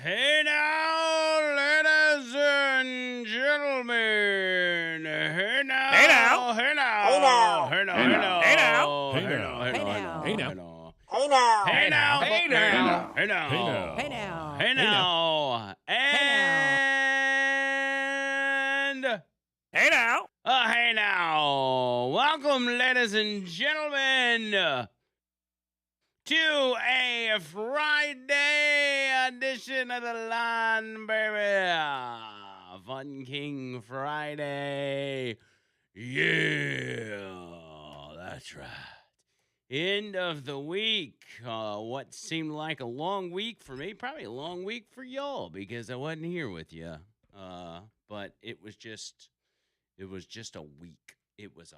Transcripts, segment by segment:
Hey now, ladies and gentlemen. Hey now. Hey now. Hey now. Hey now. Hey now. Hey now. Hey Hey now. now. Hey now. Hey Hey now. now. Hey Hey now. now. Hey now. Hey now. Hey now. Hey now. Hey now. Hey Hey now. now. Hey now. And Hey now. hey now. Welcome, ladies and gentlemen, to a Friday edition of the Line, baby. Fun King Friday. Yeah, that's right. End of the week. What seemed like a long week for me, probably a long week for y'all because I wasn't here with you. But it was just a week. It was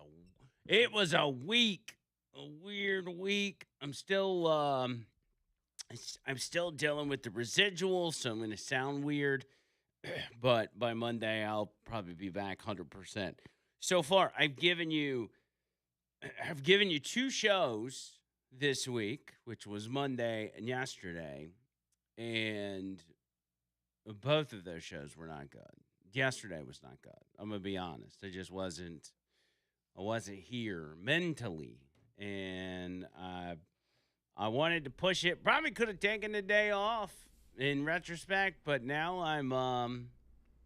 a week. A weird week. I'm still dealing with the residuals, so I'm gonna sound weird. But by Monday, I'll probably be back 100%. So far, I've given you two shows this week, which was Monday and yesterday, and both of those shows were not good. Yesterday was not good. I'm gonna be honest. I wasn't here mentally. And I wanted to push it. Probably could have taken the day off in retrospect, but now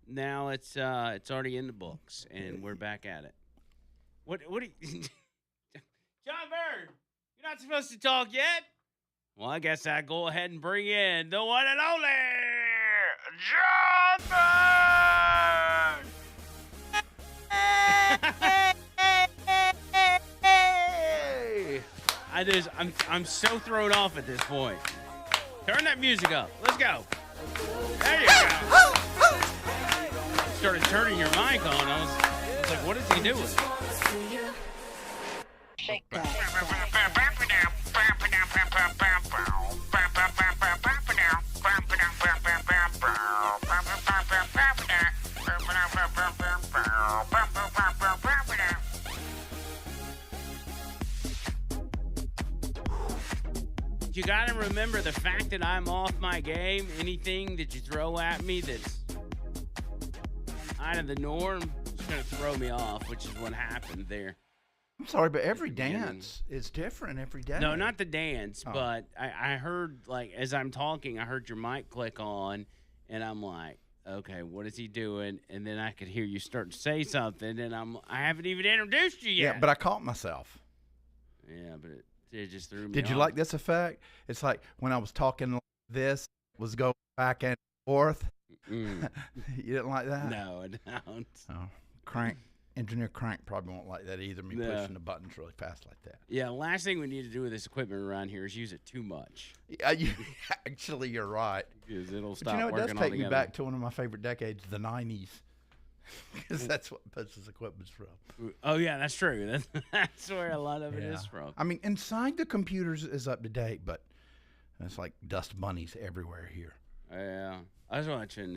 now it's already in the books and we're back at it. What do you John Bird, you're not supposed to talk yet? Well, I guess I go ahead and bring in the one and only John Bird. I'm so thrown off at this point. Turn that music up. Let's go. There you go. Started turning your mic on. I was like, what is he doing? Shake that. You gotta remember the fact that I'm off my game. Anything that you throw at me that's out of the norm is gonna throw me off, which is what happened there. I'm sorry, but every dance is different every day. No, not the dance, Oh. but I heard, like, as I'm talking, I heard your mic click on, and I'm like, okay, what is he doing? And then I could hear you start to say something, and I haven't even introduced you yet. Yeah, but I caught myself. Yeah, but it just threw me Did you off. like this effect? It's like when I was talking like this, was going back and forth. Mm. You didn't like that? No, I don't. Oh, Engineer Crank probably won't like that either, me No. pushing the buttons really fast like that. Yeah, last thing we need to do with this equipment around here is use it too much. Yeah, actually, you're right. Because it'll But stop you know, it working does take me altogether. back to one of my favorite decades, the 90s. Because that's what this equipment's from. Oh, yeah, that's true. That's where a lot of it is from. I mean, inside the computers is up to date, but it's like dust bunnies everywhere here. Yeah. I was watching,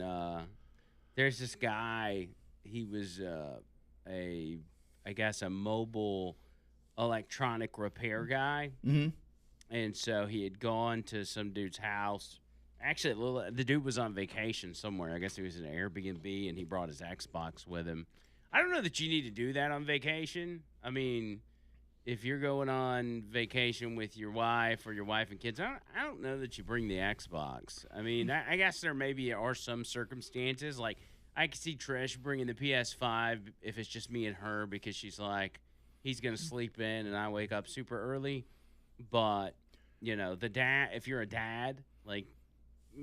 there's this guy, he was I guess a mobile electronic repair guy. Mm-hmm. And so he had gone to some dude's house. Actually, the dude was on vacation somewhere. I guess he was in an Airbnb, and he brought his Xbox with him. I don't know that you need to do that on vacation. I mean, if you're going on vacation with your wife or your wife and kids, I don't know that you bring the Xbox. I mean, I guess there maybe are some circumstances. Like, I could see Trish bringing the PS5 if it's just me and her because she's like, he's going to sleep in and I wake up super early. But, you know, if you're a dad, like,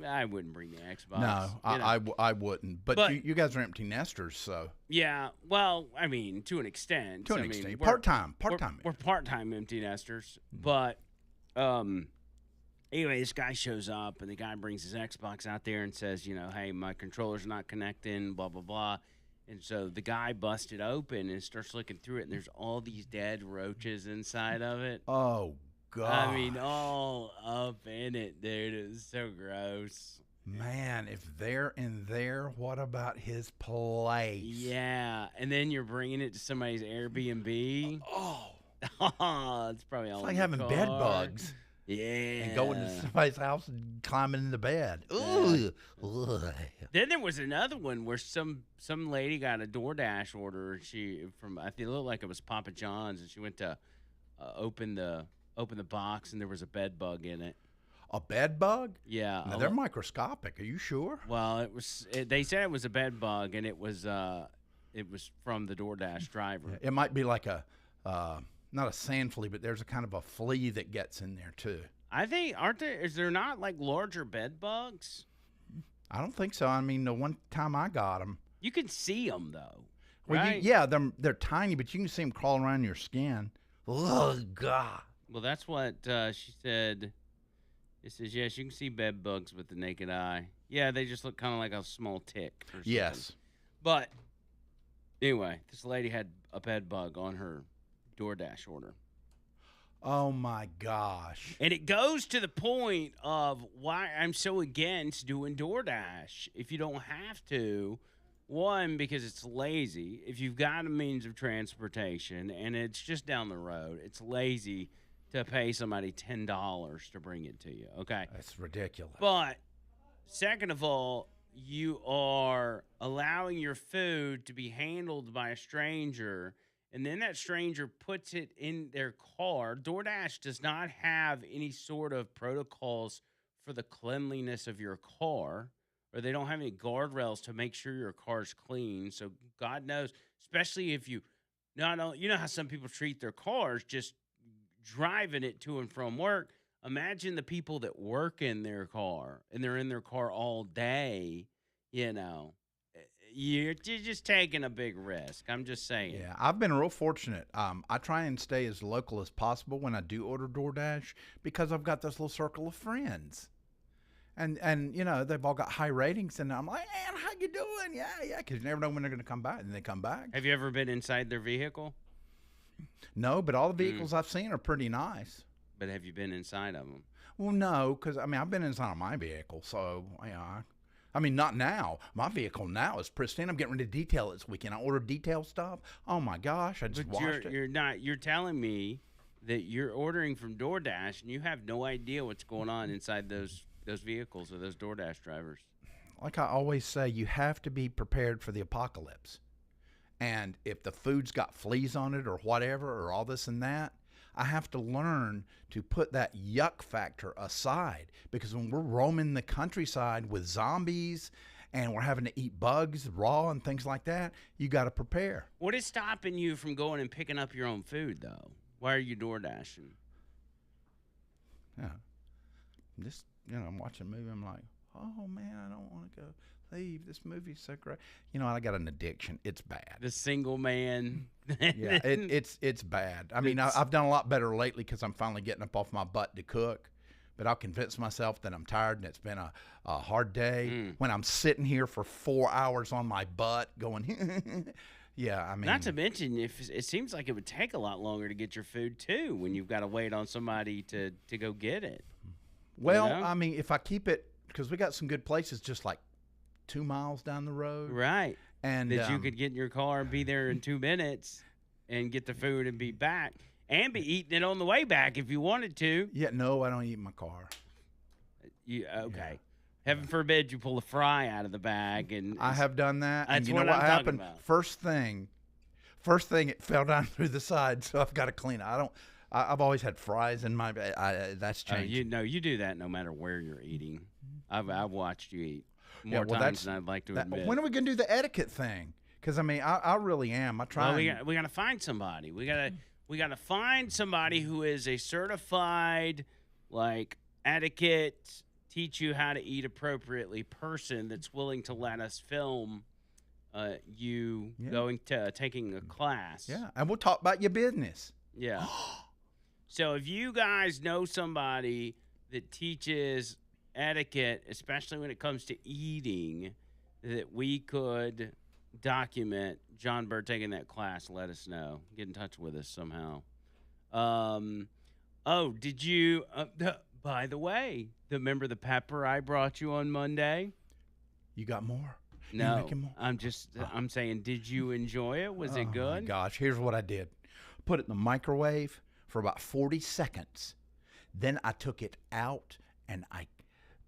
I wouldn't bring the Xbox. No, you know? I wouldn't. But you guys are empty nesters, so. Yeah, well, I mean, to an extent. To an extent. Part-time. We're part-time empty nesters. But anyway, this guy shows up, and the guy brings his Xbox out there and says, you know, hey, my controller's not connecting, blah, blah, blah. And so the guy busted open and starts looking through it, and there's all these dead roaches inside of it. Oh, God. I mean, all up in it, dude. It was so gross. Man, if they're in there, what about his place? Yeah, and then you're bringing it to somebody's Airbnb. Oh. It's probably all It's like in the having bed car. bugs. Yeah. and going to somebody's house and climbing into bed. Ooh. Ugh. Then there was another one where some lady got a DoorDash order. I think it looked like it was Papa John's, and she went to open the box, and there was a bed bug in it. A bed bug? Yeah. Now, they're microscopic. Are you sure? Well, they said it was a bed bug, and it was from the DoorDash driver. It might be like a not a sand flea, but there's a kind of a flea that gets in there too. I think is there not like larger bed bugs? I don't think so. I mean, the one time I got them, You can see them though. well, Right? yeah, they're tiny, but you can see them crawling around your skin. Oh God! Well, that's what she said. It says yes, you can see bed bugs with the naked eye. Yeah, they just look kind of like a small tick. Or something. Yes. But anyway, this lady had a bed bug on her DoorDash order. Oh my gosh! And it goes to the point of why I'm so against doing DoorDash. If you don't have to, one, because it's lazy. If you've got a means of transportation and it's just down the road, it's lazy to pay somebody $10 to bring it to you. Okay. That's ridiculous. But second of all, you are allowing your food to be handled by a stranger, and then that stranger puts it in their car. DoorDash does not have any sort of protocols for the cleanliness of your car, or they don't have any guardrails to make sure your car's clean. So God knows, especially if you know how some people treat their cars, just driving it to and from work. Imagine the people that work in their car and they're in their car all day. You're just taking a big risk. I'm just saying. Yeah, I've been real fortunate. I try and stay as local as possible when I do order DoorDash because I've got this little circle of friends. And they've all got high ratings, and I'm like, man, how you doing? Yeah, because you never know when they're going to come back, and they come back. Have you ever been inside their vehicle? No, but all the vehicles I've seen are pretty nice. But have you been inside of them? Well, no, because, I've been inside of my vehicle, so, not now. My vehicle now is pristine. I'm getting ready to detail it this weekend. I ordered detail stuff. Oh, my gosh, I just washed it. You're telling me that you're ordering from DoorDash, and you have no idea what's going on inside those vehicles or those DoorDash drivers. Like I always say, you have to be prepared for the apocalypse. And if the food's got fleas on it or whatever or all this and that, I have to learn to put that yuck factor aside. Because when we're roaming the countryside with zombies and we're having to eat bugs raw and things like that, you got to prepare. What is stopping you from going and picking up your own food, though? Why are you DoorDashing? Yeah. Just, I'm watching a movie. I'm like, oh, man, I don't want to go leave. This movie's so great. I got an addiction. It's bad. The single man. Yeah, it's bad. I've done a lot better lately because I'm finally getting up off my butt to cook. But I'll convince myself that I'm tired and it's been a hard day. When I'm sitting here for 4 hours on my butt going, yeah, Not to mention, if it seems like it would take a lot longer to get your food, too, when you've got to wait on somebody to go get it. Well, if I keep it, because we got some good places just like 2 miles down the road. Right. And that you could get in your car and be there in 2 minutes and get the food and be back. And be eating it on the way back if you wanted to. Yeah, no, I don't eat in my car. Okay. Yeah. Heaven forbid you pull a fry out of the bag. And I have done that. That's and you know what I'm happened? talking about. First thing, it fell down through the side, so I've got to clean it. I've always had fries in my bag. That's changed. You do that no matter where you're eating. I've watched you eat more times than I'd like to admit. When are we going to do the etiquette thing? Because, I really am. I try. Well, we got to find somebody. We got to find somebody who is a certified, etiquette, teach you how to eat appropriately person that's willing to let us film you taking a class. Yeah, and we'll talk about your business. Yeah. So if you guys know somebody that teaches etiquette, especially when it comes to eating, that we could document John Bird taking that class, let us know. Get in touch with us somehow. Did you, by the way, remember the pepper I brought you on Monday? You got more? No, I'm saying, did you enjoy it? Was it good? Oh, my gosh. Here's what I did. Put it in the microwave for about 40 seconds. Then I took it out and I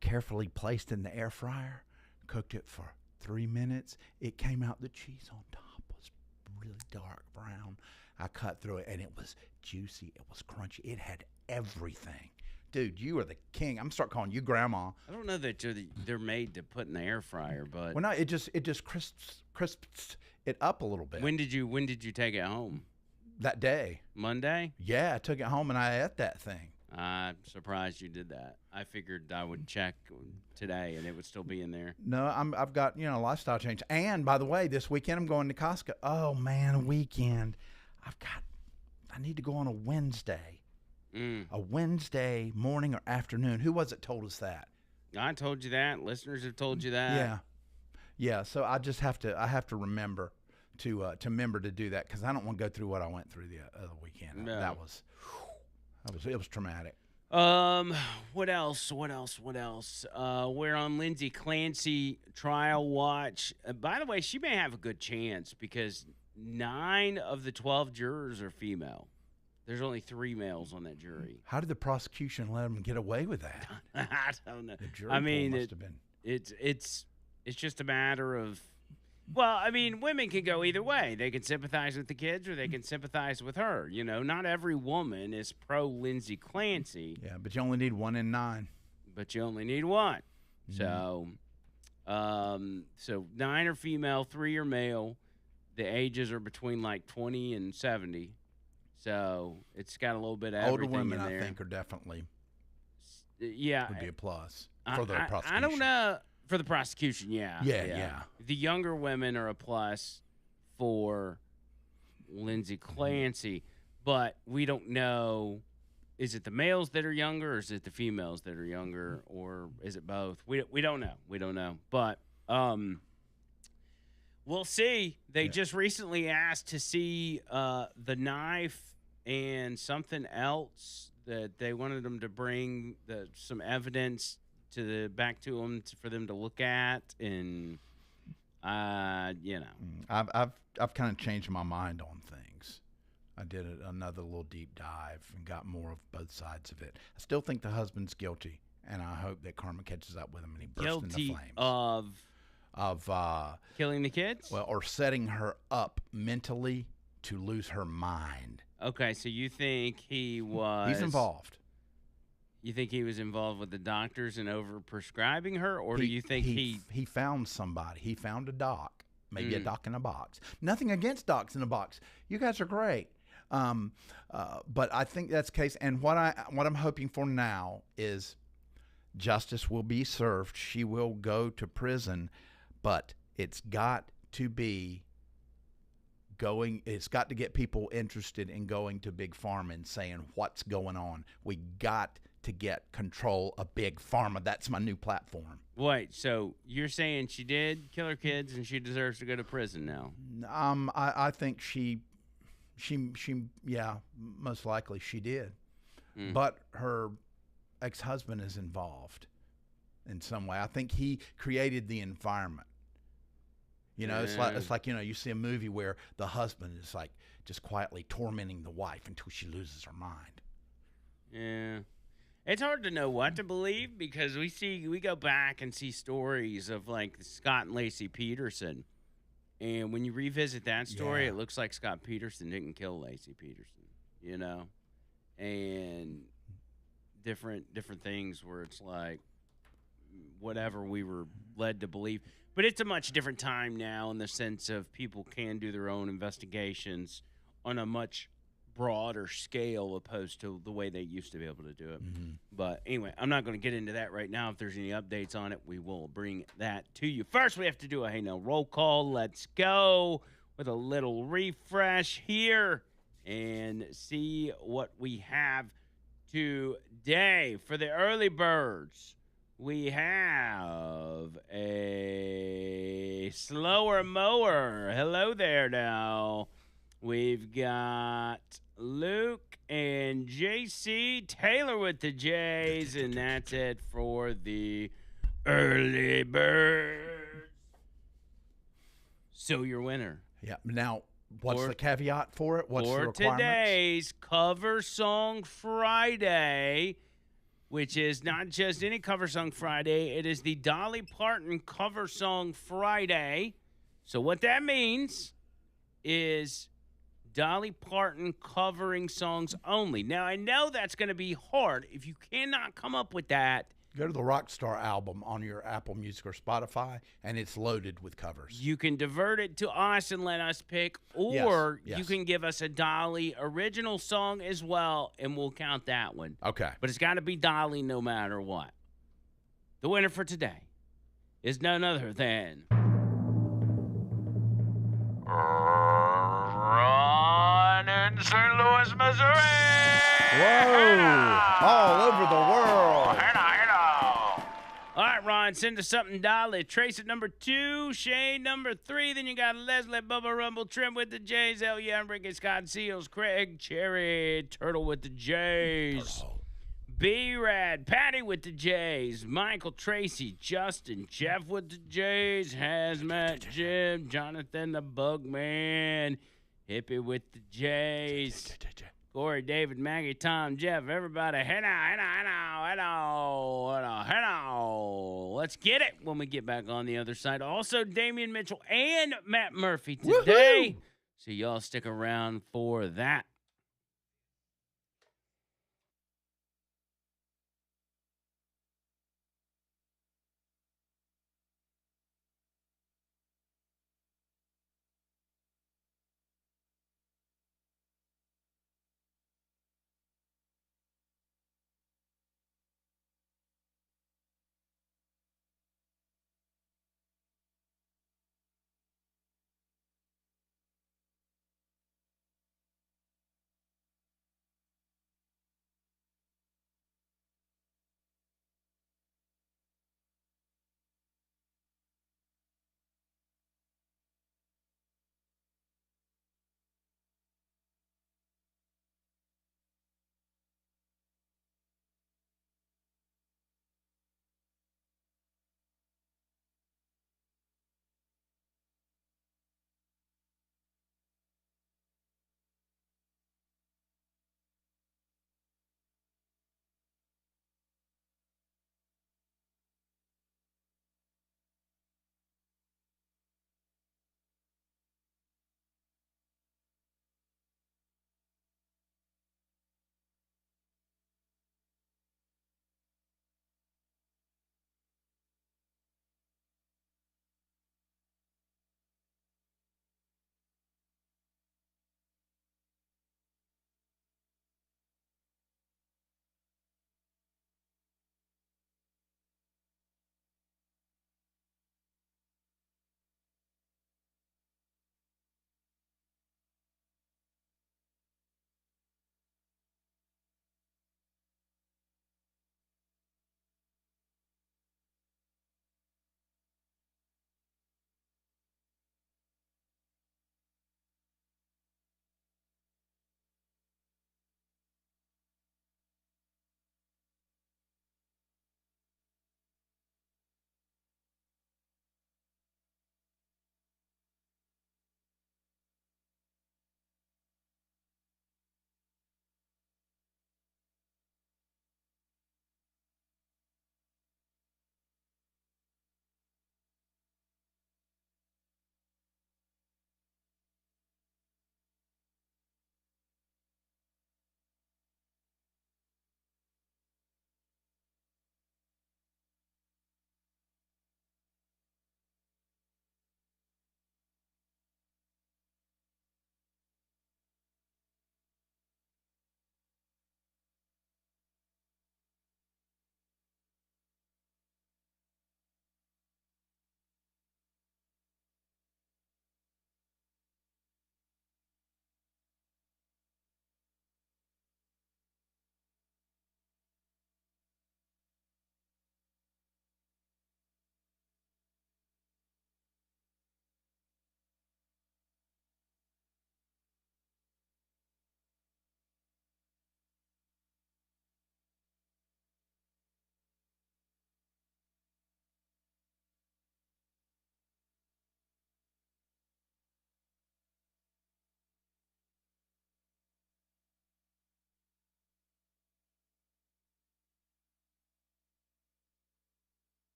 carefully placed in the air fryer, cooked it for 3 minutes. It came out, the cheese on top was really dark brown. I cut through it and it was juicy. It was crunchy. It had everything. Dude, you are the king. I'm gonna start calling you grandma. I don't know that they're made to put in the air fryer, but Well, no, it just crisps it up a little bit. when did you take it home? That day, Monday? yeah, I took it home and I ate that thing. I'm surprised you did that. I figured I would check today and it would still be in there. No, I've got a lifestyle change. And by the way, this weekend I'm going to Costco. Oh man, weekend. I need to go on a Wednesday. A Wednesday morning or afternoon. Who was it told us that? I told you that. Listeners have told you that. Yeah. So I just have to remember to do that because I don't want to go through what I went through the other weekend. No. It was traumatic. What else? We're on Lindsay Clancy trial watch. By the way, she may have a good chance because 9 of the 12 jurors are female. There's only 3 males on that jury. How did the prosecution let them get away with that? I don't know. The jury pool must have been. It's just a matter of, well, I mean, women can go either way. They can sympathize with the kids or they can sympathize with her. You know, not every woman is pro Lindsay Clancy. Yeah, but you only need 1 in 9. But you only need 1. Mm-hmm. So 9 are female, 3 are male. The ages are between like 20 and 70. So it's got a little bit of Older everything women, in there. I think, are definitely would be a plus I, for the prosecution. I don't know. For the prosecution, yeah. Yeah. The younger women are a plus for Lindsay Clancy, but we don't know, is it the males that are younger or is it the females that are younger or is it both? We don't know. We don't know. But we'll see. They just recently asked to see the knife and something else that they wanted them to bring some evidence back to them for them to look at, and I've kind of changed my mind on things. I did another little deep dive and got more of both sides of it. I still think the husband's guilty, and I hope that karma catches up with him and he bursts into guilty flames. Of killing the kids. Well, or setting her up mentally to lose her mind. Okay, so you think he's involved? You think he was involved with the doctors and over-prescribing her, or do you think he found somebody? He found a doc, maybe a doc in a box. Nothing against docs in a box. You guys are great. But I think that's the case. And what I'm hoping for now is justice will be served. She will go to prison, but it's got to get people interested in going to Big Pharma and saying what's going on. We got to get control of Big Pharma. That's my new platform. Wait, so you're saying she did kill her kids and she deserves to go to prison now? I think she most likely she did. But her ex-husband is involved in some way. I think he created the environment. You know, it's like you see a movie where the husband is like just quietly tormenting the wife until she loses her mind. Yeah. It's hard to know what to believe because we go back and see stories of like Scott and Lacey Peterson. And when you revisit that story, it looks like Scott Peterson didn't kill Lacey Peterson, you know? And different things where it's like whatever we were led to believe. But it's a much different time now in the sense of people can do their own investigations on a much broader scale opposed to the way they used to be able to do it. Mm-hmm. But anyway, I'm not going to get into that right now. If there's any updates on it, we will bring that to you. First, we have to do a Hey Now roll call. Let's go with a little refresh here and see what we have today. For the early birds, we have a slower mower. Hello there now. We've got Luke and JC Taylor with the J's, and that's it for the early birds. So your winner. Yeah. Now, what's the caveat for it? What's the for requirements? Today's Cover Song Friday, which is not just any cover song Friday. It is the Dolly Parton cover song Friday. So what that means is Dolly Parton covering songs only. Now, I know that's going to be hard. If you cannot come up with that, Go to the Rockstar album on your Apple Music or Spotify, and it's loaded with covers. you can divert it to us and let us pick, or Yes. you can give us a Dolly original song as well, and we'll count that one. Okay. But it's got to be Dolly no matter what. The winner for today is none other than Ron in St. Louis, Missouri. Whoa! All over the world. All right, Ron, send us something, Dolly. Trace at number 2, Shane number 3. Then you got Leslie, Bubba Rumble, Trim with the J's, Elia, Enrique, Scott Seals, Craig, Cherry, Turtle with the J's, B-Rad, Patty with the J's, Michael, Tracy, Justin, Jeff with the J's, Hazmat, Jim, Jonathan the Bugman, Hippie with the J's, Corey, David, Maggie, Tom, Jeff, everybody, hello. Let's get it when we get back on the other side. Also, Damian Mitchell and Matt Murphy today. Woohoo! So y'all stick around for that.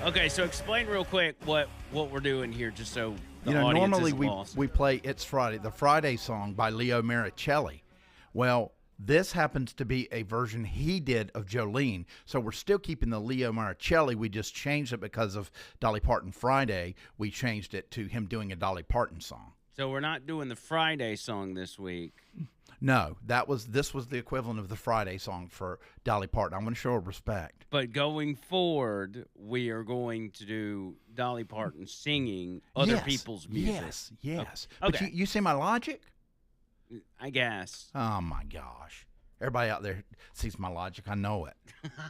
Okay, so explain real quick what we're doing here, just so the audience Normally isn't lost. we play It's Friday, the Friday song by Leo Maricelli. Well, this happens to be a version he did of Jolene. So we're still keeping the Leo Maricelli. We just changed it because of Dolly Parton Friday. We changed it to him doing a Dolly Parton song. So we're not doing the Friday song this week. No, this was the equivalent of the Friday song for Dolly Parton. I want to show her respect. But going forward, we are going to do Dolly Parton singing other people's music. Yes. Okay. But you see my logic? I guess. Oh, my gosh. Everybody out there sees my logic. I know it.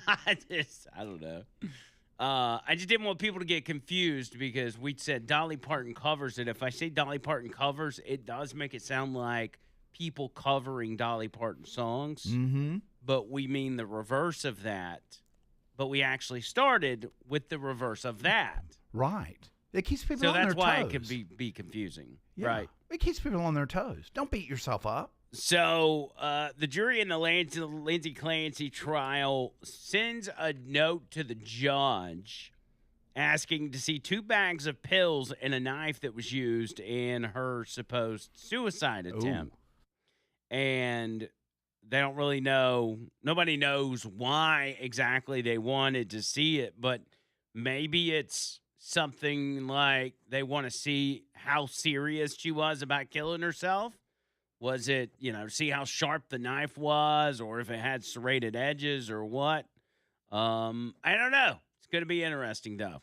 I don't know. I just didn't want people to get confused because we said Dolly Parton covers it. If I say Dolly Parton covers, it does make it sound like people covering Dolly Parton songs. Mm-hmm. But we mean the reverse of that. But we actually started with the reverse of that. Right. It keeps people So on their toes. that's why it can be confusing. Yeah. Right. It keeps people on their toes. Don't beat yourself up. So the jury in the Lindsay Clancy trial sends a note to the judge asking to see 2 bags of pills and a knife that was used in her supposed suicide attempt. And they don't really know. Nobody knows why exactly they wanted to see it, but maybe it's something like they want to see how serious she was about killing herself. Was it, see how sharp the knife was, or if it had serrated edges or what? I don't know. It's going to be interesting, though.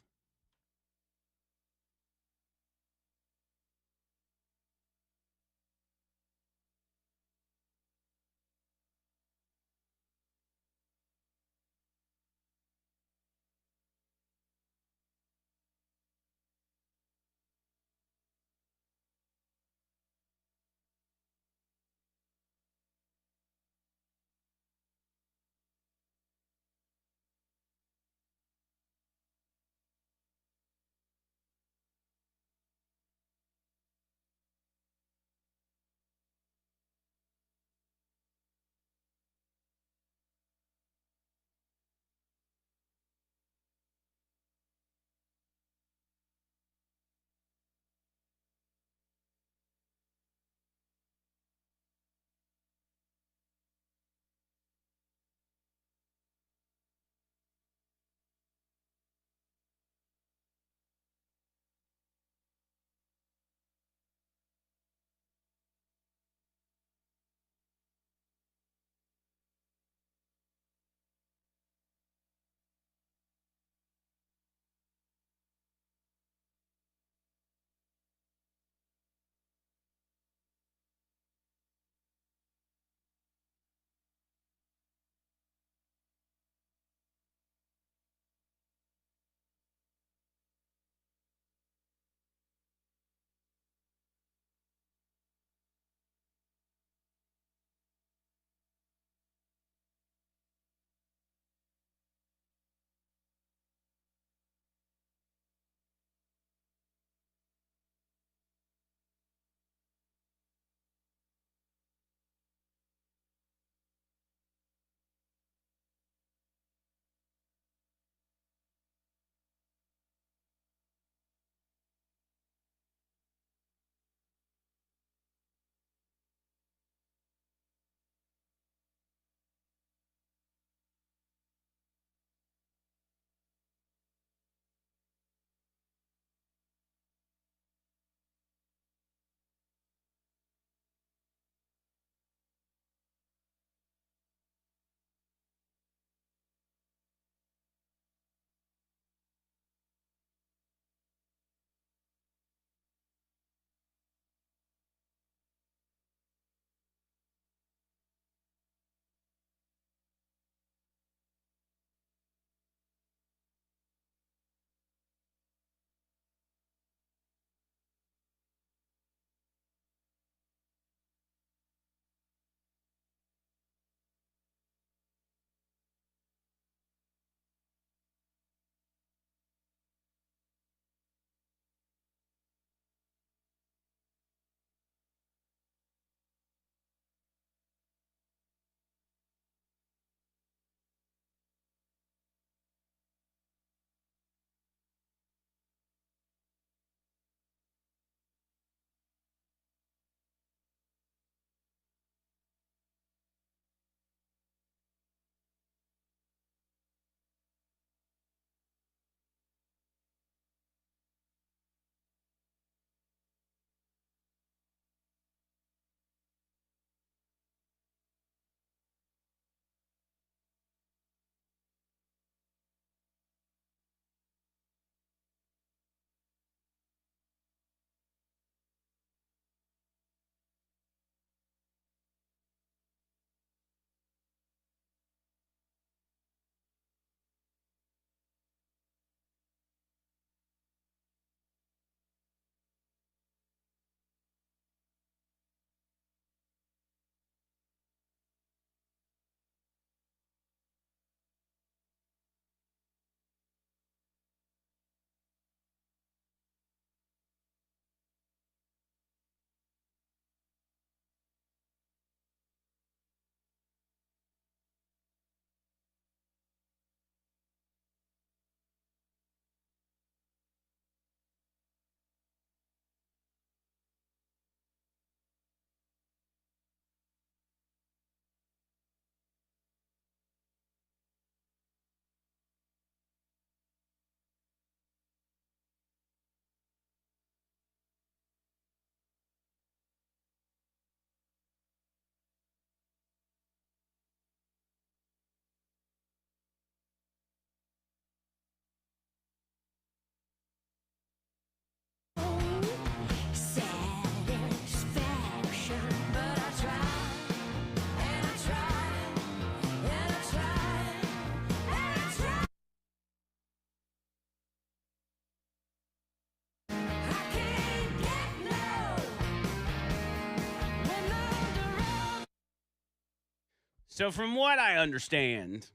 So, from what I understand,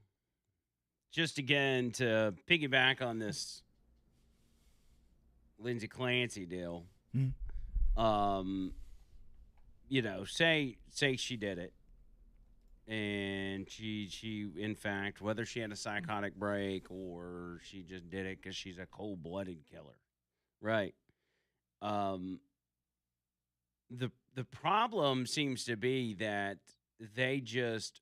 just again to piggyback on this Lindsay Clancy deal, Mm. say she did it, and she in fact, whether she had a psychotic break or she just did it because she's a cold-blooded killer, right? Um, the problem seems to be that they just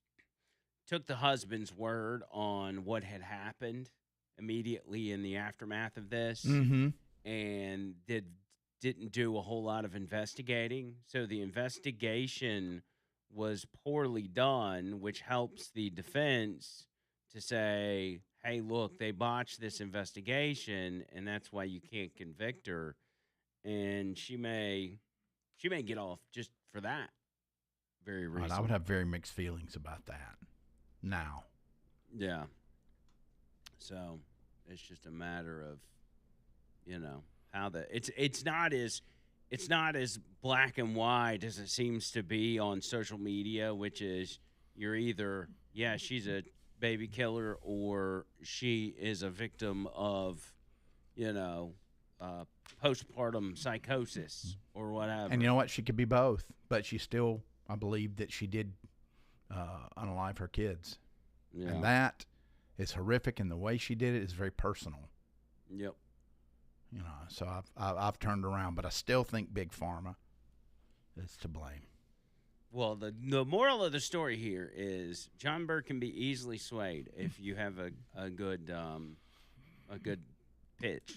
took the husband's word on what had happened immediately in the aftermath of this Mm-hmm. and didn't do a whole lot of investigating. So the investigation was poorly done, which helps the defense to say, "Hey, look, they botched this investigation, and that's why you can't convict her." And she may get off just for that very Right, reason. I would have very mixed feelings about that. Now, Yeah. So it's just a matter of, how it's not as black and white as it seems to be on social media, which is you're either, yeah, she's a baby killer or she is a victim of, postpartum psychosis or whatever. and you know what? She could be both, but she still, I believe that she did unalive her kids. Yeah. And that is horrific, and the way she did it is very personal. Yep. So I've turned around, but I still think Big Pharma is to blame. Well, the moral of the story here is John Burke can be easily swayed if you have a good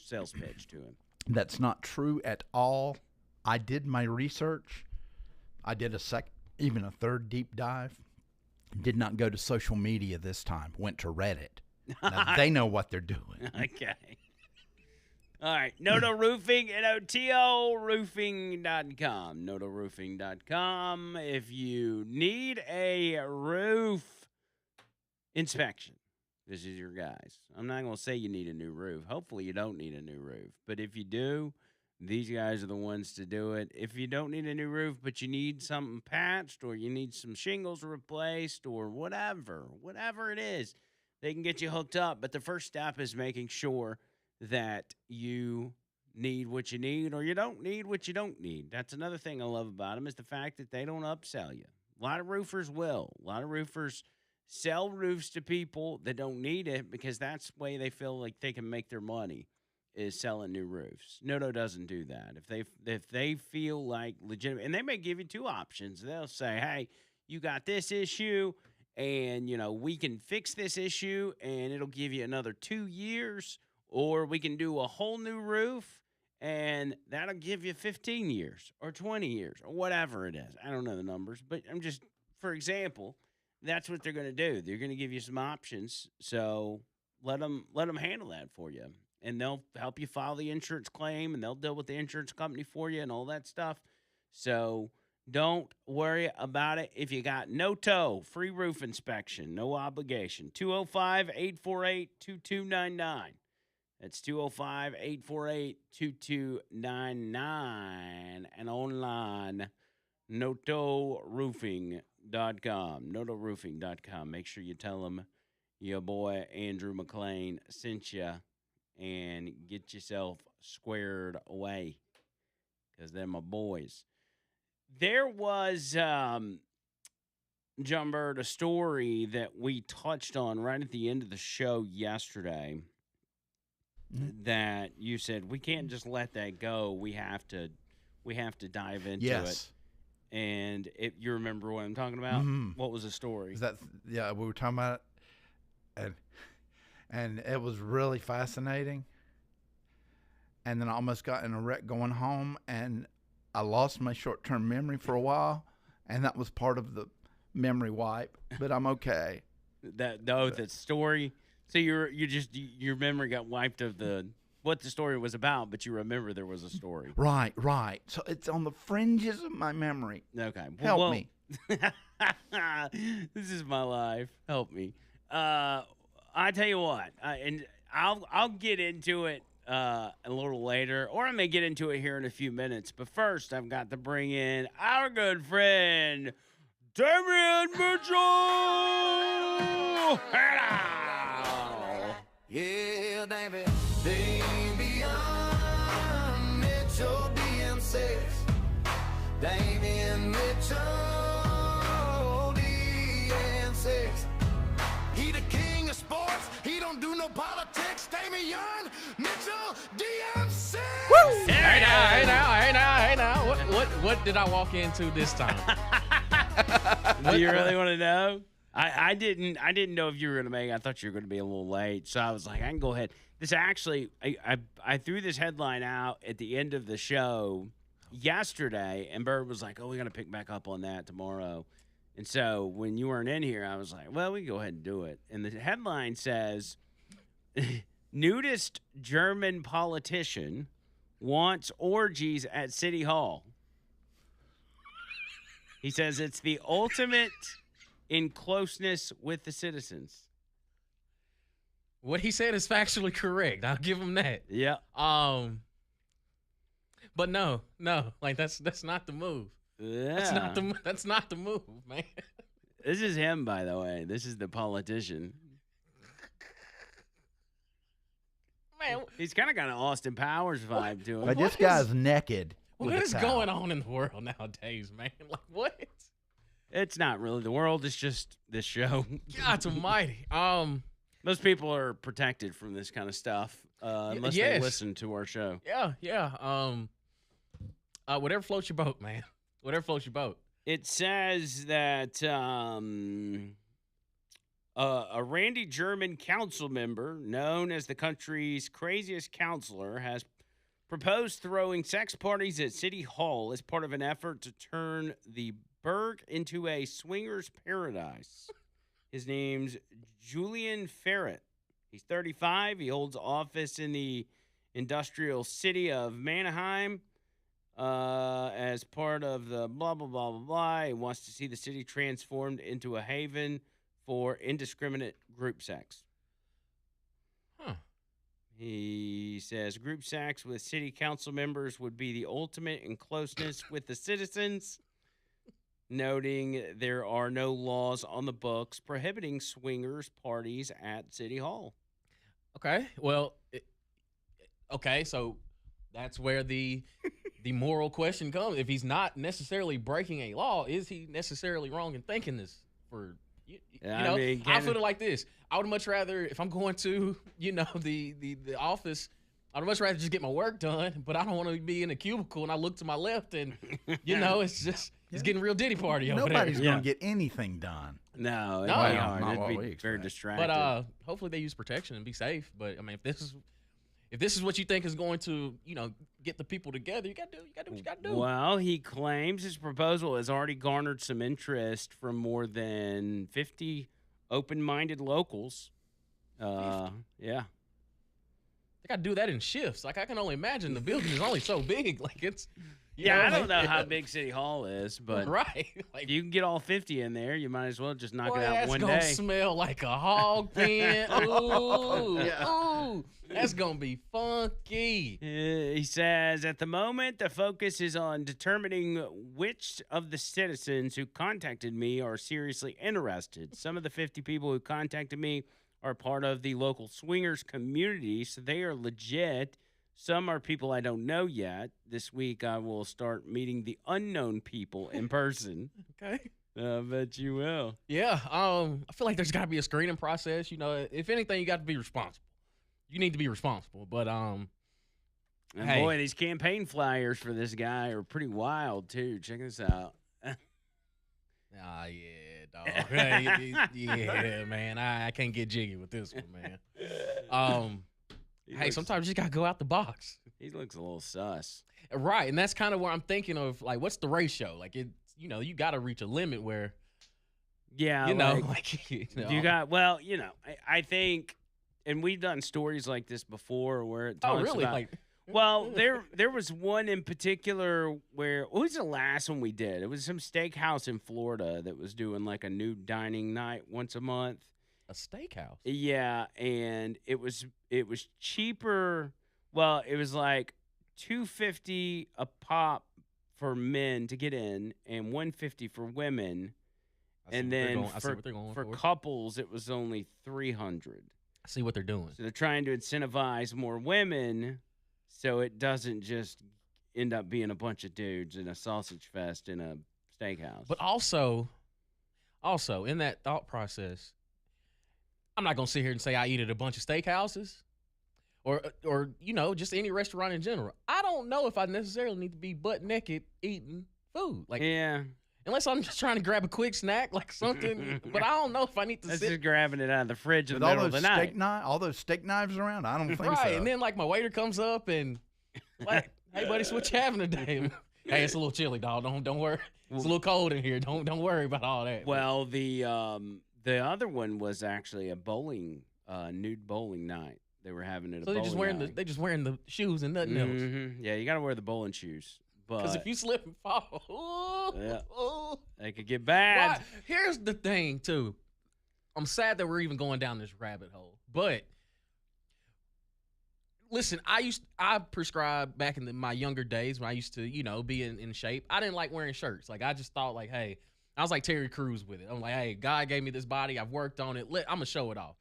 sales pitch to him. That's not true at all. I did my research. I did even a third deep dive. Did not go to social media this time. Went to Reddit. Now, they know what they're doing. Okay. All right. Noto Roofing, N-O-T-O roofing.com. NotoRoofing.com. If you need a roof inspection, this is your guys. I'm not going to say you need a new roof. Hopefully you don't need a new roof. But if you do, these guys are the ones to do it. If you don't need a new roof, but you need something patched or you need some shingles replaced or whatever it is, they can get you hooked up. But the first step is making sure that you need what you need or you don't need what you don't need. That's another thing I love about them is the fact that they don't upsell you. A lot of roofers will. A lot of roofers sell roofs to people that don't need it because that's the way they feel like they can make their money is selling new roofs. Noto doesn't do that. If they feel like legitimate, and they may give you two options. They'll say, "Hey, you got this issue, and we can fix this issue, and it'll give you another 2 years, or we can do a whole new roof, and that'll give you 15 years or 20 years or whatever it is." I don't know the numbers, but I'm just, for example, that's what they're going to do. They're going to give you some options, so let them handle that for you. And they'll help you file the insurance claim, and they'll deal with the insurance company for you and all that stuff. So don't worry about it. If you got no tow, free roof inspection, no obligation. 205-848-2299. That's 205-848-2299. And online, NotoRoofing.com. NotoRoofing.com. Make sure you tell them your boy Andrew Mclain sent you. And get yourself squared away because they're my boys. There was, John Bird, a story that we touched on right at the end of the show yesterday that you said we can't just let that go. We have to dive into it. And you remember what I'm talking about? Mm-hmm. What was the story? We were talking about it. And it was really fascinating. And then I almost got in a wreck going home, and I lost my short-term memory for a while, and that was part of the memory wipe. But I'm okay. That story. So your memory got wiped of the what the story was about, but you remember there was a story. Right. So it's on the fringes of my memory. Okay. Help me. This is my life. Help me. I tell you what, and I'll get into it a little later, or I may get into it here in a few minutes. But first, I've got to bring in our good friend, Damian Mitchell. Hello. Yeah, David. Damian Mitchell, DM6. Damian Mitchell, DM6. He the king of sports. He don't do no politics. Damian Mitchell, DM6. Woo! Hey now. What did I walk into this time? Do you really want to know? I didn't know if you were going to make it. I thought you were going to be a little late. So I was like, I can go ahead. This actually, I threw this headline out at the end of the show yesterday, and Bird was like, oh, we're going to pick back up on that tomorrow. And so when you weren't in here, I was like, well, we can go ahead and do it. And the headline says, nudist German politician wants orgies at City Hall. He says it's the ultimate in closeness with the citizens. What he said is factually correct. I'll give him that. Yeah. But no, like that's not the move. Yeah. That's not the move, man. This is him, by the way. This is the politician. Man, He's kind of got an Austin Powers vibe to him. But this guy's naked. what with a is towel. going on in the world nowadays, man? Like what? It's not really the world. It's just this show. God almighty. Most people are protected from this kind of stuff unless they yes. listen to our show. Yeah. Whatever floats your boat, man. Whatever floats your boat. It says that a Randy German council member, known as the country's craziest counselor, has proposed throwing sex parties at City Hall as part of an effort to turn the burg into a swingers paradise. His name's Julian Ferret. He's 35. He holds office in the industrial city of Mannheim. As part of the blah, blah, blah, blah, blah. He wants to see the city transformed into a haven for indiscriminate group sex. Huh. He says group sex with city council members would be the ultimate in closeness with the citizens, noting there are no laws on the books prohibiting swingers parties at City Hall. Okay. Well, so that's where the moral question comes. If he's not necessarily breaking a law, is he necessarily wrong in thinking this? For you know, I feel it like this. I would much rather, if I'm going to, the office, I'd much rather just get my work done. But I don't want to be in a cubicle and I look to my left and it's getting real ditty party over there. Nobody's going to get anything done. No, it'd No. be Not hard. what It'd we be very expect. distracting. But hopefully they use protection and be safe. But I mean, if this is what you think is going to, get the people together, you got to do what you got to do. Well, he claims his proposal has already garnered some interest from more than 50 open-minded locals. Yeah. They got to do that in shifts. Like I can only imagine the building is only so big. Like it's, I don't know how big City Hall is, but right. Like if you can get all 50 in there, you might as well just knock boy, it out that's one gonna day. smell like a hog pen. Ooh, ooh, that's gonna be funky. He says, at the moment, the focus is on determining which of the citizens who contacted me are seriously interested. Some of the 50 people who contacted me are part of the local swingers community, so they are legit. Some are people I don't know yet. This week, I will start meeting the unknown people in person. Okay. I bet you will. Yeah. I feel like there's got to be a screening process. If anything, you got to be responsible. You need to be responsible. But And hey. boy, these campaign flyers for this guy are pretty wild, too. Check this out. yeah, dog. Yeah, man. I can't get jiggy with this one, man. Hey, sometimes you just got to go out the box. He looks a little sus. Right. And that's kind of where I'm thinking of, like, what's the ratio? Like, you got to reach a limit where, Yeah, you got, well, I think and we've done stories like this before where it Oh, talks really? about. Like, Well, there was one in particular where what was the last one we did? It was some steakhouse in Florida that was doing like a nude dining night once a month. a steakhouse. Yeah, and it was cheaper. Well, it was like $250 a pop for men to get in, and $150 for women. And then for couples, it was only $300. I see what they're doing. So they're trying to incentivize more women, so it doesn't just end up being a bunch of dudes in a sausage fest in a steakhouse. But also in that thought process, I'm not gonna sit here and say I eat at a bunch of steakhouses, or just any restaurant in general. I don't know if I necessarily need to be butt naked eating food. Like, yeah. Unless I'm just trying to grab a quick snack, like something. But I don't know if I need to That's sit. just grabbing it out of the fridge in With the middle all of the those night. all those steak knives around, I don't think Right, so. and then like my waiter comes up and like, hey buddy, so what you having today? Hey, it's a little chilly, dog. Don't worry. It's a little cold in here. Don't worry about all that. Well, the other one was actually a nude bowling night. They were having it. So they're just wearing the shoes and nothing else. Mm-hmm. Yeah, you got to wear the bowling shoes. Because But if you slip and fall, they could get bad. Why? Here's the thing, too. I'm sad that we're even going down this rabbit hole. But listen, I prescribed back in my younger days when I used to, be in shape. I didn't like wearing shirts. Like, I just thought, like, hey, I was like Terry Crews with it. I'm like, hey, God gave me this body. I've worked on it. I'm going to show it off.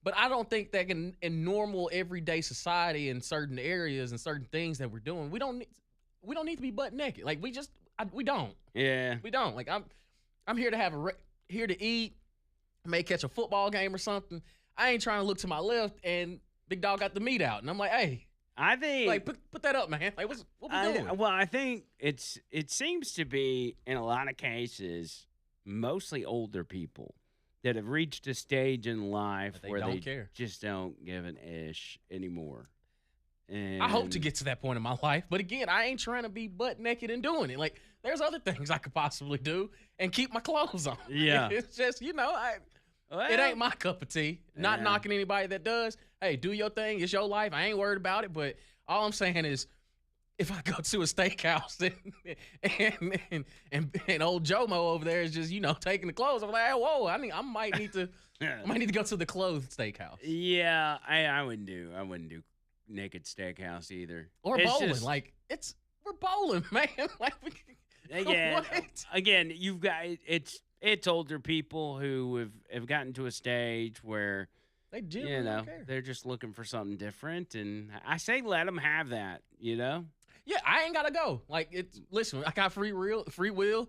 But I don't think that in normal everyday society in certain areas and certain things that we're doing, we don't need to be butt naked. Like, we don't. Yeah. We don't. Like, I'm here to have here to eat. I may catch a football game or something. I ain't trying to look to my left and Big Dog got the meat out. And I'm like, hey, I think like put that up, man. Like, what we doing? Well, I think it seems to be in a lot of cases mostly older people that have reached a stage in life where they care. Just don't give an ish anymore. And I hope to get to that point in my life. But again, I ain't trying to be butt naked and doing it. Like, there's other things I could possibly do and keep my clothes on. Yeah. It's just, it ain't my cup of tea. Not knocking anybody that does. Hey, do your thing. It's your life. I ain't worried about it. But all I'm saying is, if I go to a steakhouse and old Jomo over there is just, taking the clothes, I'm like, hey, whoa, I might need to go to the clothed steakhouse. Yeah, I wouldn't do naked steakhouse either. Or It's bowling. just- Like, we're bowling, man. Like, again, you've got it's older people who have gotten to a stage where they don't care. they're just looking for something different, and I say let them have that. Yeah, I ain't gotta go. Like, listen, I got free will.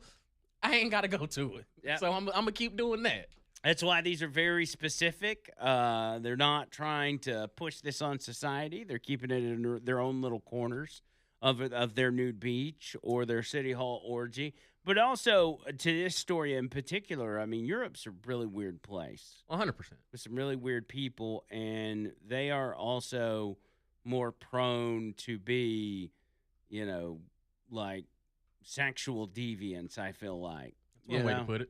I ain't gotta go to it. Yep. So I'm gonna keep doing that. That's why these are very specific. They're not trying to push this on society. They're keeping it in their own little corners of their nude beach or their city hall orgy. But also, to this story in particular, I mean, Europe's a really weird place 100%. with some really weird people, and they are also more prone to be, like sexual deviants, I feel like. That's one way to put it.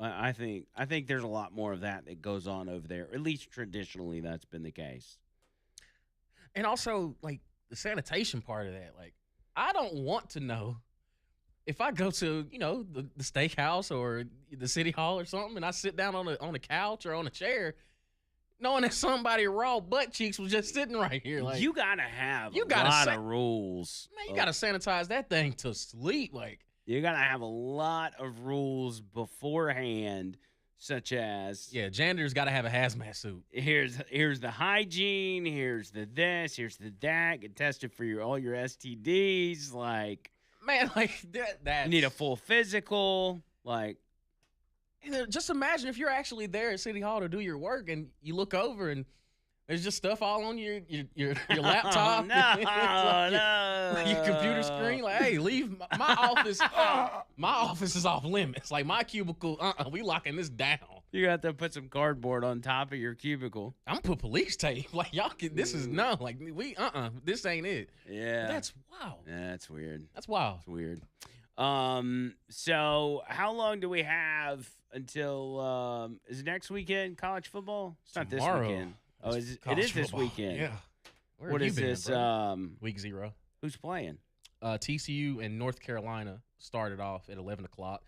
I think there's a lot more of that goes on over there. At least traditionally, that's been the case. And also, like, the sanitation part of that. Like, I don't want to know if I go to, the steakhouse or the city hall or something, and I sit down on a couch or on a chair, knowing that somebody raw butt cheeks was just sitting right here. Like, You gotta have a lot of rules. Man, you gotta sanitize that thing to sleep. Like, You gotta have a lot of rules beforehand, such as janitor's gotta have a hazmat suit. here's the hygiene, here's the this, here's the that. Get tested for all your STDs. Like, Man, like that. you need a full physical. Like, just imagine if you're actually there at City Hall to do your work, and you look over and there's just stuff all on your laptop. No, your computer screen. Like, hey, leave my office. My office is off limits. Like, my cubicle. We locking this down. You got to put some cardboard on top of your cubicle. I'm gonna put police tape. Like, y'all can. This is no. Like, we. This ain't it. Yeah, That's wow. Yeah, that's weird. That's wild. It's weird. So how long do we have until is it next weekend college football? It's not Tomorrow this weekend. Oh, is it college is this football. weekend. Yeah. Where What have you is been, this? brother? Week 0. Who's playing? TCU and North Carolina started off at 11 o'clock.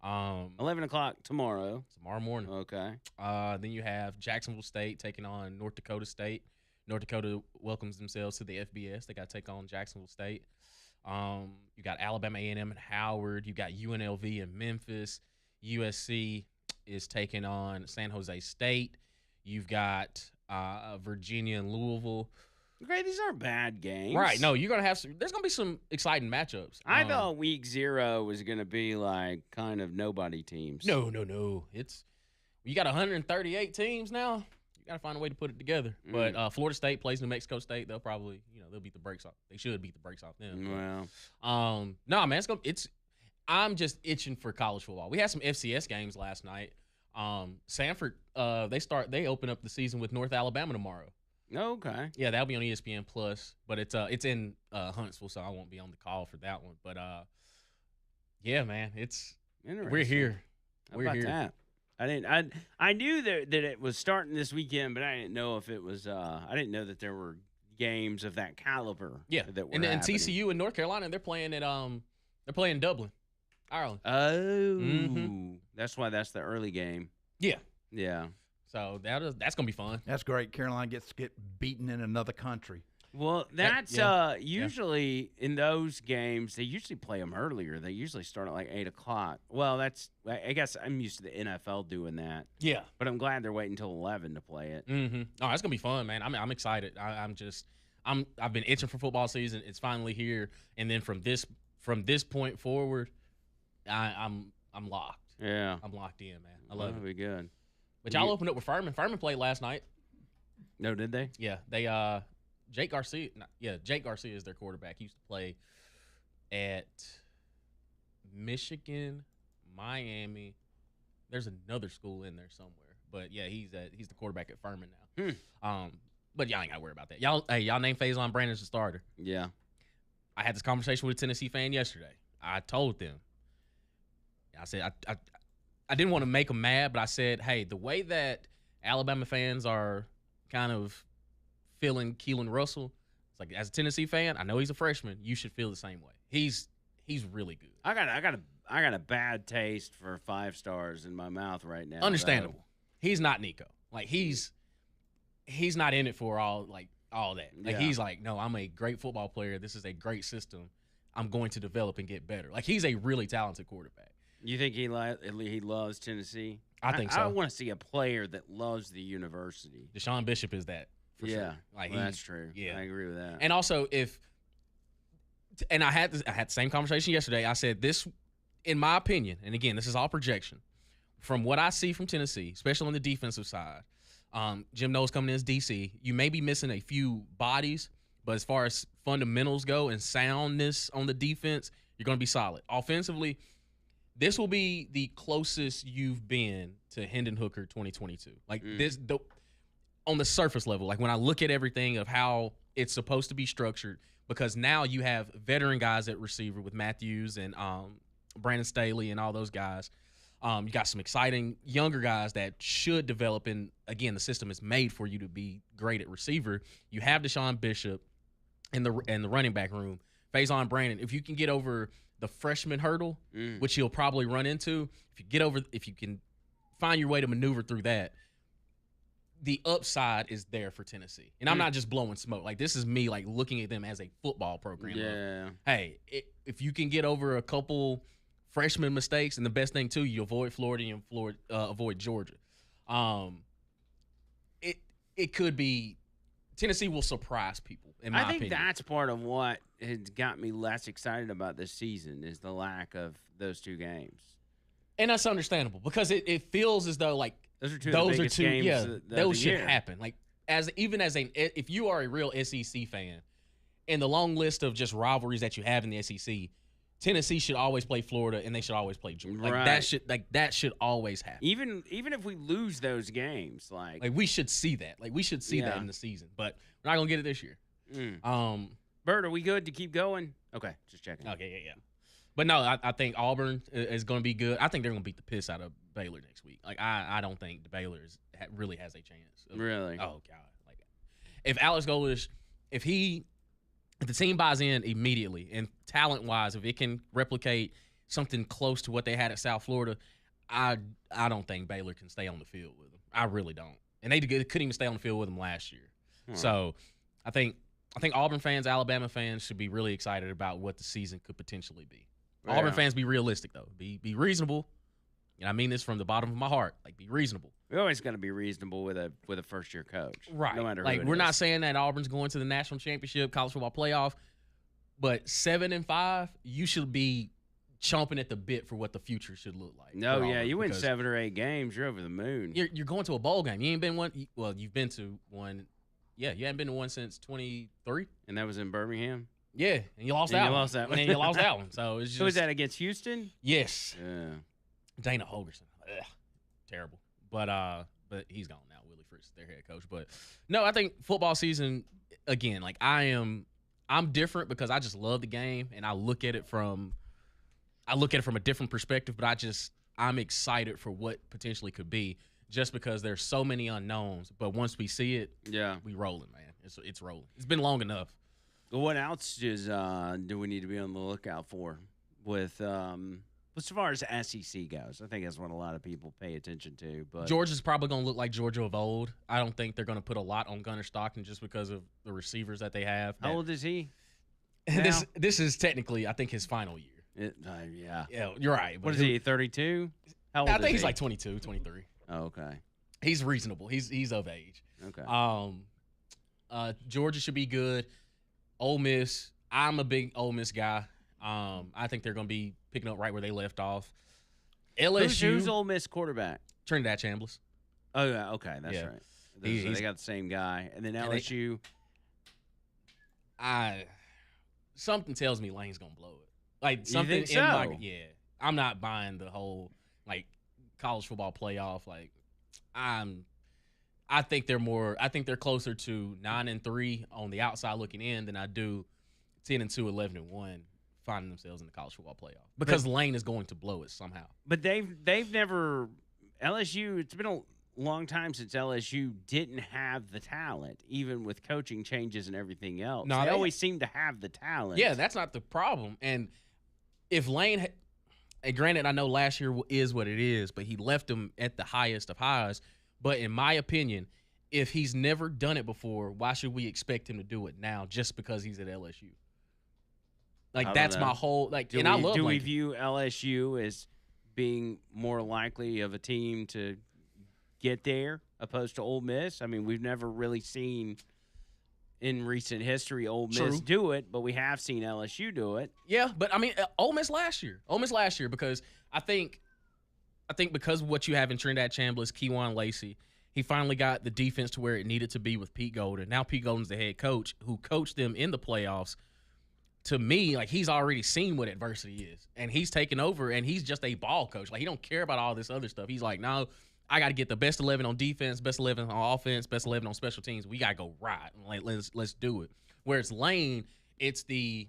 11 o'clock tomorrow. Tomorrow morning. Okay. Then you have Jacksonville State taking on North Dakota State. North Dakota welcomes themselves to the FBS. They got to take on Jacksonville State. You got Alabama A&M and Howard. You got UNLV and Memphis. USC is taking on San Jose State. You've got Virginia and Louisville. Great, these aren't bad games. Right. No, you're going to have some – there's going to be some exciting matchups. I thought week 0 was going to be like kind of nobody teams. No. It's – you got 138 teams now. You got to find a way to put it together. But Florida State plays New Mexico State. They'll probably – they'll beat the brakes off. They should beat the brakes off them. Well. No, man, I'm just itching for college football. We had some FCS games last night. Sanford, they open up the season with North Alabama tomorrow. Okay. Yeah, that'll be on ESPN Plus, but it's in Huntsville, so I won't be on the call for that one. But yeah, man, we're here. How We're about here. that? I knew that it was starting this weekend, but I didn't know if it was. I didn't know that there were games of that caliber. Yeah, that were and happening. TCU and North Carolina, they're playing Dublin, Ireland. Oh, that's why that's the early game. Yeah. Yeah. So that's gonna be fun. That's great. Carolina gets beaten in another country. Well, that's usually in those games. They usually play them earlier. They usually start at like 8 o'clock. Well, I guess I'm used to the NFL doing that. Yeah, but I'm glad they're waiting until 11 to play it. Mm-hmm. Oh, that's gonna be fun, man. I'm excited. I've been itching for football season. It's finally here, and then from this point forward, I'm locked. Yeah, I'm locked in, man. I love it. That'll be good. But y'all opened up with Furman. Furman played last night. No, did they? Yeah, they Jake Garcia is their quarterback. He used to play at Michigan, Miami. There's another school in there somewhere, but yeah, he's the quarterback at Furman now. But y'all ain't gotta worry about that. Y'all named Faison Brandon as the starter. Yeah. I had this conversation with a Tennessee fan yesterday. I told them. I said I didn't want to make them mad, but I said, hey, the way that Alabama fans are kind of feeling Keelan Russell, it's like, as a Tennessee fan, I know he's a freshman. You should feel the same way. He's really good. I got a bad taste for 5 stars in my mouth right now. Understandable. Though. He's not Nico. Like he's not in it for all that. Like he's like, no, I'm a great football player. This is a great system. I'm going to develop and get better. Like he's a really talented quarterback. You think he loves Tennessee? I think so. I want to see a player that loves the university. Deshaun Bishop is that. For yeah, sure. Like that's true. Yeah, I agree with that. And also, I had the same conversation yesterday. I said this, in my opinion, and again, this is all projection. From what I see from Tennessee, especially on the defensive side, Jim Knowles coming in as DC. You may be missing a few bodies, but as far as fundamentals go and soundness on the defense, you're going to be solid. Offensively, this will be the closest you've been to Hendon Hooker 2022. Like on the surface level, like when I look at everything of how it's supposed to be structured, because now you have veteran guys at receiver with Matthews and Brandon Staley and all those guys. You got some exciting younger guys that should develop, and again, the system is made for you to be great at receiver. You have Deshaun Bishop in the running back room. Faison Brandon, if you can get over the freshman hurdle, which he'll probably run into, if you can find your way to maneuver through that, the upside is there for Tennessee. And I'm not just blowing smoke. Like, this is me, like, looking at them as a football program. Yeah. Hey, if you can get over a couple freshman mistakes, and the best thing, too, you avoid Florida and avoid Georgia. It could be – Tennessee will surprise people, in my opinion. I think that's part of what has got me less excited about this season is the lack of those 2 games. And that's understandable because it feels as though, like, those are 2 of the biggest games of the those should year. happen. Like, if you are a real SEC fan, and the long list of just rivalries that you have in the SEC, Tennessee should always play Florida, and they should always play Georgia. Like, right. that should always happen. Even if we lose those games, like we should see that. Like, we should see that in the season. But we're not gonna get it this year. Bert, are we good to keep going? Okay, just checking. Okay, yeah. But no, I think Auburn is going to be good. I think they're going to beat the piss out of Baylor next week. Like I don't think the Baylor really has a chance. Really? Oh God! Like if Alex Golesh, if the team buys in immediately and talent wise, if it can replicate something close to what they had at South Florida, I don't think Baylor can stay on the field with them. I really don't. And they couldn't even stay on the field with them last year. So I think Auburn fans, Alabama fans should be really excited about what the season could potentially be. Yeah. Auburn fans, be realistic though. Be reasonable. And I mean this from the bottom of my heart. Like, be reasonable. We always got to be reasonable with a first year coach, Right? No matter like who it we're is. not saying that Auburn's going to the national championship, college football playoff, but 7-5, you should be chomping at the bit for what the future should look like. No, for yeah, Auburn, you win because 7 or 8 games, you're over the moon. You're going to a bowl game. You ain't been one. Well, you've been to one. Yeah, you haven't been to one since 23. And that was in Birmingham. Yeah, and you lost And that you one. lost that one. And then you lost that one. So it's just. Who was that against Houston? Yes, Yeah. Dana Holgerson. Ugh, terrible. But he's gone now. Willie Fritz, their head coach. But no, I think football season again. Like I'm different because I just love the game and I look at it from a different perspective. But I'm excited for what potentially could be, just because there's so many unknowns. But once we see it, Yeah. we rolling, man. It's rolling. It's been long enough. Well, what else do we need to be on the lookout for with as far as SEC goes? I think that's what a lot of people pay attention to. But Georgia's probably going to look like Georgia of old. I don't think they're going to put a lot on Gunnar Stockton just because of the receivers that they have. how old is he? This is technically, I think, his final year. Yeah. Yeah, you're right. What is he, 32? How old I is think he's he? like 22, 23. Oh, okay. He's reasonable. He's of age. Okay. Georgia should be good. Ole Miss, I'm a big Ole Miss guy. I think they're going to be picking up right where they left off. LSU. Who's Ole Miss quarterback? Trinidad Chambliss. Oh, yeah. Okay. That's Yeah. right. He's- They got the same guy. And then And LSU. Something tells me Lane's going to blow it. Like something think in my so? yeah. I'm not buying the whole like college football playoff. Like I think they're closer to 9-3 on the outside looking in than I do 10-2, 11-1 finding themselves in the college football playoff, because Lane is going to blow it somehow. But they've never LSU. It's been a long time since LSU didn't have the talent, even with coaching changes and everything else. No, they they- always seem to have the talent. Yeah, that's not the problem. And if Lane, and granted, I know last year is what it is, but he left them at the highest of highs. But in my opinion, if he's never done it before, why should we expect him to do it now just because he's at LSU? I Like, don't that's know. my whole, like, Do and I we, love do we Lincoln. view LSU as being more likely of a team to get there opposed to Ole Miss? I mean, we've never really seen in recent history Ole Miss True. do it, but we have seen LSU do it. Yeah, but I mean, Ole Miss last year, because I think because of what you have in Trinidad Chambliss, Keywan Lacey, he finally got the defense to where it needed to be with Pete Golden. Now Pete Golden's the head coach who coached them in the playoffs. To me, like, he's already seen what adversity is, and he's taken over, and he's just a ball coach. Like, he don't care about all this other stuff. He's like, no, I got to get the best 11 on defense, best 11 on offense, best 11 on special teams. We got to go right. Like, let's do it. Whereas Lane, it's the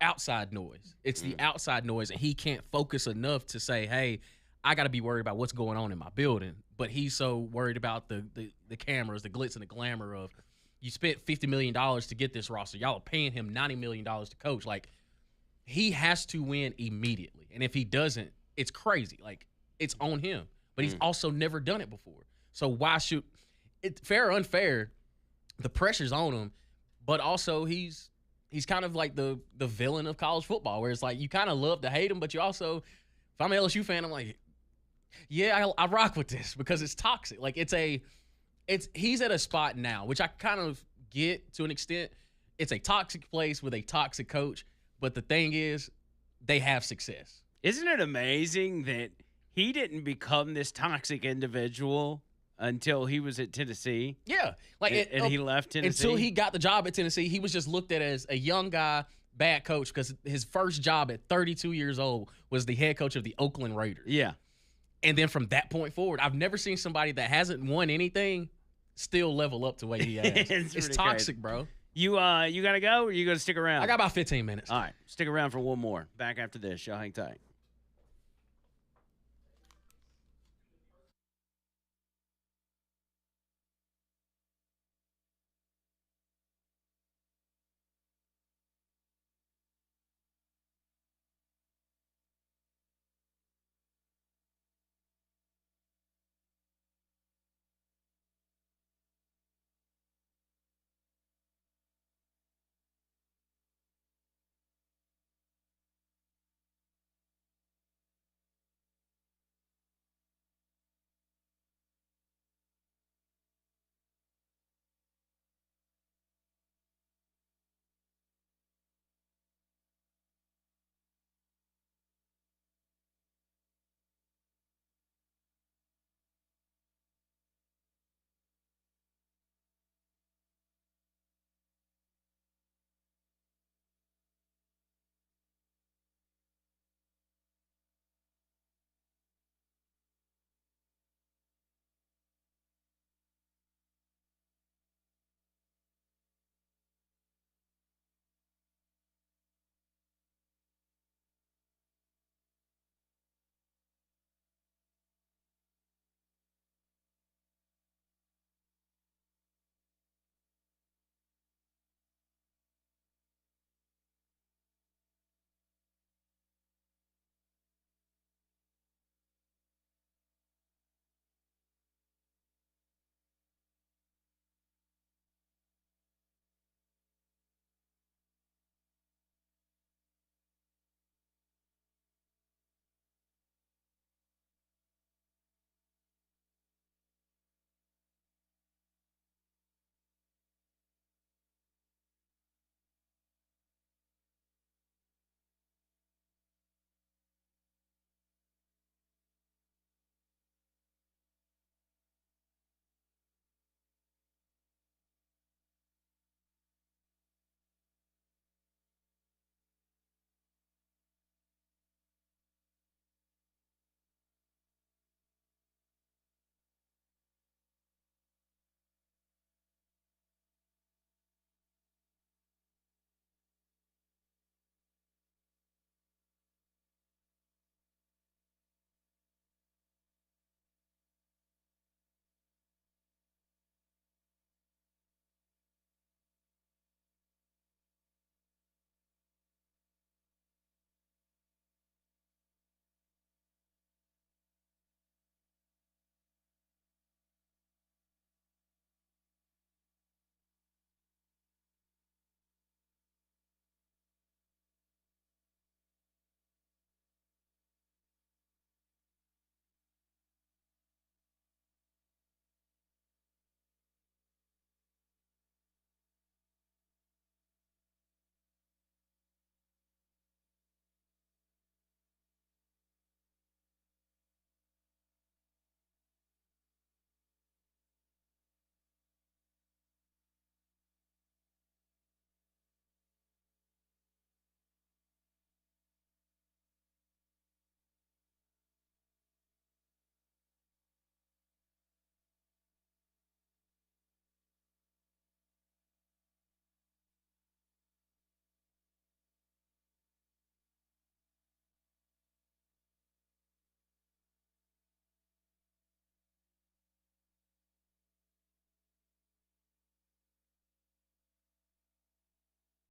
outside noise. It's the outside noise, and he can't focus enough to say, hey, I got to be worried about what's going on in my building. But he's so worried about the cameras, the glitz and the glamour of, you spent $50 million to get this roster. Y'all are paying him $90 million to coach. Like, he has to win immediately. And if he doesn't, it's crazy. Like, it's on him. But he's also never done it before. So why should it, fair or unfair, the pressure's on him, but also he's kind of like the villain of college football, where it's like you kind of love to hate him, but you also, if I'm an LSU fan, I'm like, yeah, I rock with this because it's toxic. Like, he's at a spot now, which I kind of get to an extent. It's a toxic place with a toxic coach, but the thing is, they have success. Isn't it amazing that he didn't become this toxic individual until he was at Tennessee? Yeah. Like, And he left Tennessee? Until he got the job at Tennessee, he was just looked at as a young guy, bad coach, because his first job at 32 years old was the head coach of the Oakland Raiders. Yeah. And then from that point forward, I've never seen somebody that hasn't won anything still level up to the way he has. It's It's pretty toxic, crazy. bro. You gotta go, or you gonna stick around? I got about 15 minutes. All right, stick around for one more. Back after this. Y'all hang tight.